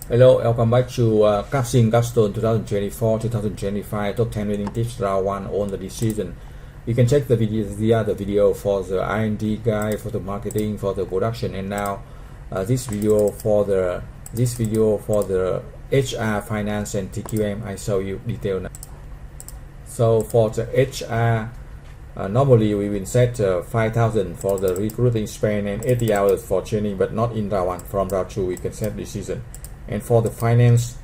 Hello, welcome back to CAPSIM Capstone 2024-2025 Top 10 Winning Tips Round 1 on the decision. You can check the other video for the R&D guide, for the marketing, for the production, and now this video for the HR, finance, and TQM. I show you detail now. So for the HR, normally we will set 5,000 for the recruiting span and 80 hours for training, but not in round 1. From round 2 we can set decision. And for the finance,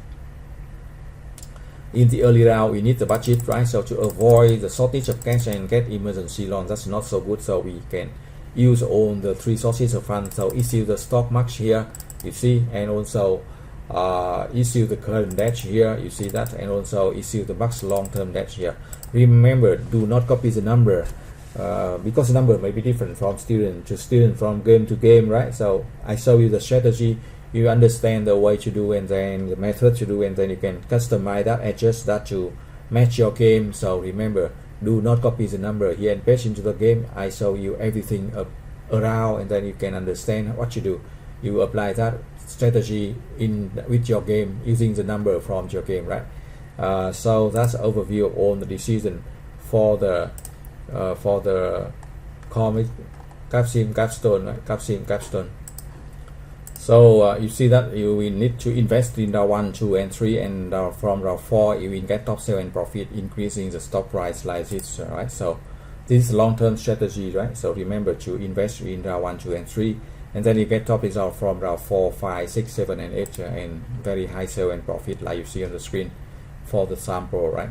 in the early round we need the budget, right? So to avoid the shortage of cash and get emergency loan, that's not so good. So we can use all the 3 sources of funds. So issue the stock market here, you see, and also issue the current debt here, you see that, and also issue the max long-term debt here. Remember, do not copy the number because the number may be different from student to student, from game to game, right? So I show you the strategy, you understand the way to do, and then the method to do, and then you can customize that, adjust that to match your game. So remember, do not copy the number here and paste into the game. I show you everything around, and then you can understand what you do. You apply that strategy with your game using the number from your game, right? So that's an overview on the decision for the CAPSIM Capstone, right? CAPSIM Capstone. So you see that you will need to invest in round 1, 2, and 3, and from round 4 you will get top sale and profit, increasing the stock price like this, right? So this is long-term strategy, right? So remember to invest in round 1, 2, and 3, and then you get top result from round 4, 5, 6, 7, and 8, and very high sale and profit like you see on the screen for the sample, right?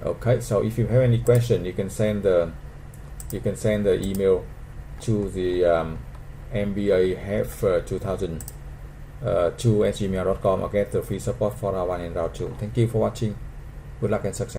Okay, so if you have any question, you can send the email to the MBA2002@gmail.com or get the free support for round 1 and round 2. Thank you for watching. Good luck and success.